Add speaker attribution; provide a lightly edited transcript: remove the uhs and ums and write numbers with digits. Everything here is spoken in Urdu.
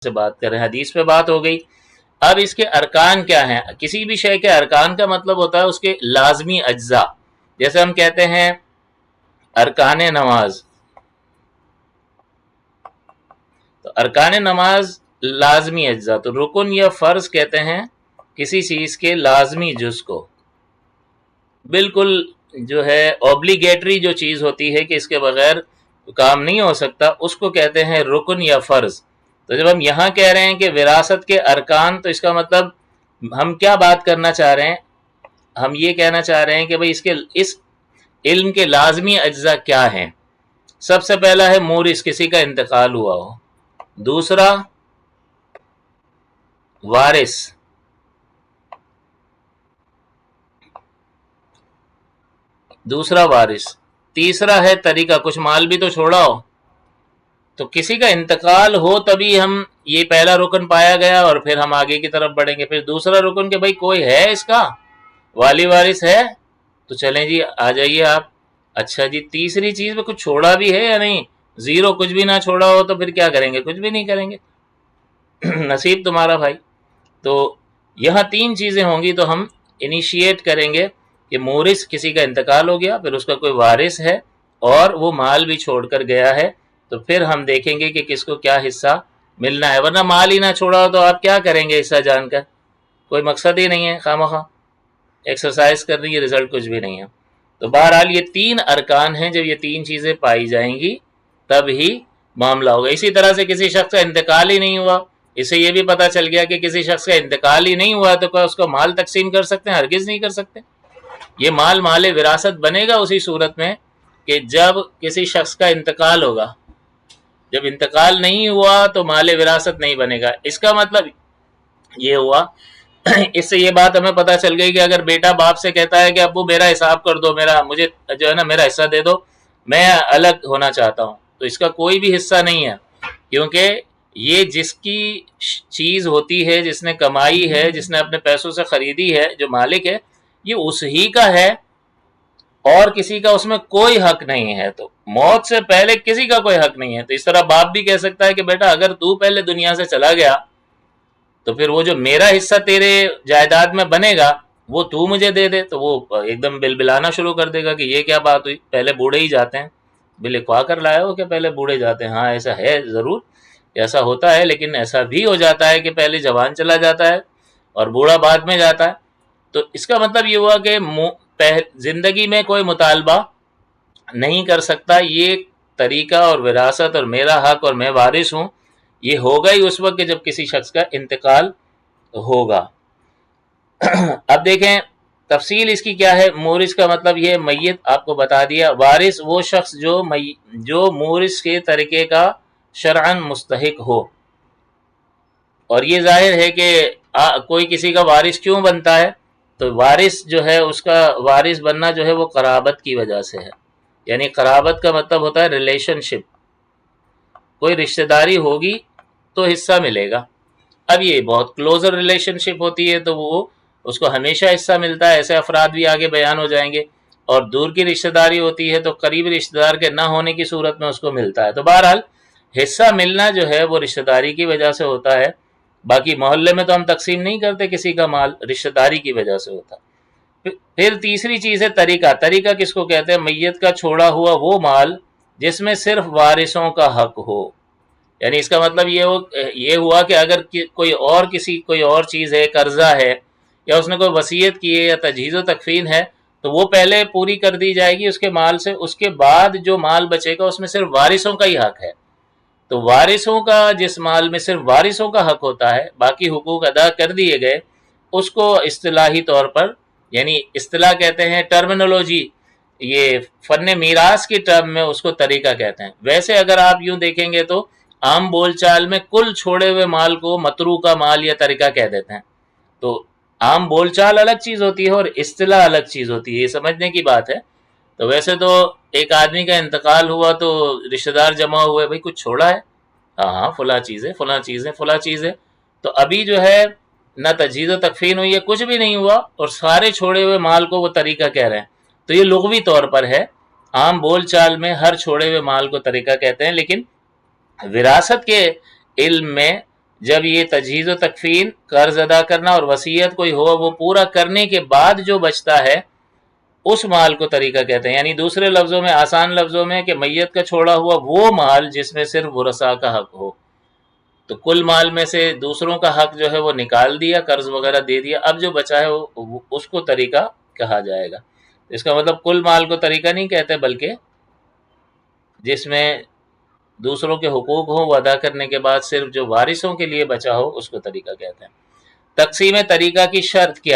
Speaker 1: سے بات کر رہے ہیں، حدیث پہ بات ہو گئی۔ اب اس کے ارکان کیا ہیں؟ کسی بھی شے کے ارکان کا مطلب ہوتا ہے اس کے لازمی اجزاء، جیسے ہم کہتے ہیں ارکان نماز، تو ارکان نماز لازمی اجزاء، تو رکن یا فرض کہتے ہیں کسی چیز کے لازمی جز کو، بالکل جو ہے اوبلیگیٹری جو چیز ہوتی ہے کہ اس کے بغیر کام نہیں ہو سکتا، اس کو کہتے ہیں رکن یا فرض۔ تو جب ہم یہاں کہہ رہے ہیں کہ وراثت کے ارکان، تو اس کا مطلب ہم کیا بات کرنا چاہ رہے ہیں؟ ہم یہ کہنا چاہ رہے ہیں کہ بھئی اس علم کے لازمی اجزاء کیا ہیں؟ سب سے پہلا ہے مورث، کسی کا انتقال ہوا ہو۔ دوسرا وارث، تیسرا ہے طریقہ، کچھ مال بھی تو چھوڑا ہو۔ تو کسی کا انتقال ہو تبھی ہم یہ پہلا رکن پایا گیا، اور پھر ہم آگے کی طرف بڑھیں گے۔ پھر دوسرا رکن کہ بھئی کوئی ہے اس کا والی وارث ہے، تو چلیں جی آ جائیے آپ۔ اچھا جی تیسری چیز میں کچھ چھوڑا بھی ہے یا نہیں؟ زیرو، کچھ بھی نہ چھوڑا ہو تو پھر کیا کریں گے؟ کچھ بھی نہیں کریں گے، نصیب تمہارا بھائی۔ تو یہاں تین چیزیں ہوں گی، تو ہم انیشیٹ کریں گے کہ مورث، کسی کا انتقال ہو گیا، پھر اس کا کوئی وارث ہے اور وہ مال بھی چھوڑ کر گیا ہے، تو پھر ہم دیکھیں گے کہ کس کو کیا حصہ ملنا ہے۔ ورنہ مال ہی نہ چھوڑا ہو تو آپ کیا کریں گے حصہ جان کر؟ کوئی مقصد ہی نہیں ہے، خواہ ایکسرسائز کر رہی ہے، رزلٹ کچھ بھی نہیں ہے۔ تو بہرحال یہ تین ارکان ہیں، جب یہ تین چیزیں پائی جائیں گی تب ہی معاملہ ہوگا۔ اسی طرح سے کسی شخص کا انتقال ہی نہیں ہوا، اس سے یہ بھی پتہ چل گیا کہ کسی شخص کا انتقال ہی نہیں ہوا، تو کیا اس کو مال تقسیم کر سکتے ہیں؟ ہرگز نہیں کر سکتے۔ یہ مال وراثت بنے گا اسی صورت میں کہ جب کسی شخص کا انتقال ہوگا۔ جب انتقال نہیں ہوا تو مال وراثت نہیں بنے گا۔ اس کا مطلب یہ ہوا، اس سے یہ بات ہمیں پتہ چل گئی کہ اگر بیٹا باپ سے کہتا ہے کہ ابو میرا حساب کر دو، مجھے جو ہے نا میرا حصہ دے دو، میں الگ ہونا چاہتا ہوں، تو اس کا کوئی بھی حصہ نہیں ہے، کیونکہ یہ جس کی چیز ہوتی ہے، جس نے کمائی ہے، جس نے اپنے پیسوں سے خریدی ہے، جو مالک ہے یہ اس ہی کا ہے، اور کسی کا اس میں کوئی حق نہیں ہے۔ تو موت سے پہلے کسی کا کوئی حق نہیں ہے۔ تو اس طرح باپ بھی کہہ سکتا ہے کہ بیٹا اگر تو پہلے دنیا سے چلا گیا تو پھر وہ جو میرا حصہ تیرے جائیداد میں بنے گا وہ تو مجھے دے دے، تو وہ ایک دم بلبلانا شروع کر دے گا کہ یہ کیا بات ہوئی، پہلے بوڑھے ہی جاتے ہیں۔ لکھوا کر لائے ہو کہ پہلے بوڑھے جاتے ہیں؟ ہاں ایسا ہے، ضرور ایسا ہوتا ہے، لیکن ایسا بھی ہو جاتا ہے کہ پہلے جوان چلا جاتا ہے اور بوڑھا بعد میں جاتا ہے۔ تو اس کا مطلب یہ ہوا کہ زندگی میں کوئی مطالبہ نہیں کر سکتا۔ یہ طریقہ اور وراثت اور میرا حق اور میں وارث ہوں، یہ ہوگا ہی اس وقت کہ جب کسی شخص کا انتقال ہوگا۔ اب دیکھیں تفصیل اس کی کیا ہے۔ مورث کا مطلب یہ میت آپ کو بتا دیا۔ وارث وہ شخص جو مورث کے طریقے کا شرعاً مستحق ہو، اور یہ ظاہر ہے کہ کوئی کسی کا وارث کیوں بنتا ہے؟ تو وارث جو ہے، اس کا وارث بننا جو ہے وہ قرابت کی وجہ سے ہے۔ یعنی قرابت کا مطلب ہوتا ہے ریلیشن شپ، کوئی رشتہ داری ہوگی تو حصہ ملے گا۔ اب یہ بہت کلوزر ریلیشن شپ ہوتی ہے تو وہ اس کو ہمیشہ حصہ ملتا ہے، ایسے افراد بھی آگے بیان ہو جائیں گے۔ اور دور کی رشتہ داری ہوتی ہے تو قریبی رشتہ دار کے نہ ہونے کی صورت میں اس کو ملتا ہے۔ تو بہرحال حصہ ملنا جو ہے وہ رشتہ داری کی وجہ سے ہوتا ہے۔ باقی محلے میں تو ہم تقسیم نہیں کرتے کسی کا مال، رشتہ داری کی وجہ سے ہوتا ہے۔ پھر تیسری چیز ہے طریقہ۔ طریقہ کس کو کہتے ہیں؟ میت کا چھوڑا ہوا وہ مال جس میں صرف وارثوں کا حق ہو۔ یعنی اس کا مطلب یہ ہوا کہ اگر کوئی اور چیز ہے، قرضہ ہے، یا اس نے کوئی وصیت کی ہے، یا تجہیز و تکفین ہے، تو وہ پہلے پوری کر دی جائے گی اس کے مال سے۔ اس کے بعد جو مال بچے گا اس میں صرف وارثوں کا ہی حق ہے۔ تو وارثوں کا جس مال میں صرف وارثوں کا حق ہوتا ہے، باقی حقوق ادا کر دیے گئے، اس کو اصطلاحی طور پر، یعنی اصطلاح کہتے ہیں، ٹرمینولوجی، یہ فن میراث کی ٹرم میں اس کو طریقہ کہتے ہیں۔ ویسے اگر آپ یوں دیکھیں گے تو عام بول چال میں کل چھوڑے ہوئے مال کو متروکہ مال یا طریقہ کہہ دیتے ہیں۔ تو عام بول چال الگ چیز ہوتی ہے اور اصطلاح الگ چیز ہوتی ہے، یہ سمجھنے کی بات ہے۔ تو ویسے تو ایک آدمی کا انتقال ہوا تو رشتہ دار جمع ہوئے، بھئی کچھ چھوڑا ہے؟ ہاں فلاں چیز ہے، فلاں چیز ہے، فلاں چیز ہے۔ تو ابھی جو ہے نہ تجہیز و تکفین ہوئی ہے، کچھ بھی نہیں ہوا، اور سارے چھوڑے ہوئے مال کو وہ طریقہ کہہ رہے ہیں۔ تو یہ لغوی طور پر ہے، عام بول چال میں ہر چھوڑے ہوئے مال کو طریقہ کہتے ہیں، لیکن وراثت کے علم میں جب یہ تجہیز و تکفین، قرض ادا کرنا اور وصیت کوئی ہو، وہ پورا کرنے کے بعد جو بچتا ہے اس مال کو طریقہ کہتے ہیں. یعنی دوسرے لفظوں میں، آسان لفظوں میں، کہ میت کا چھوڑا ہوا وہ مال جس میں صرف ورثاء کا حق ہو. تو کل مال میں سے دوسروں کا حق جو ہے وہ نکال دیا، قرض وغیرہ دے دیا، اب جو بچا ہے وہ اس کو طریقہ کہا جائے گا. اس کا مطلب کل مال کو طریقہ نہیں کہتے، بلکہ جس میں دوسروں کے حقوق ہوں وہ ادا کرنے کے بعد صرف جو وارثوں کے لیے بچا ہو اس کو طریقہ کہتے ہیں. تقسیم طریقہ کی شرط کیا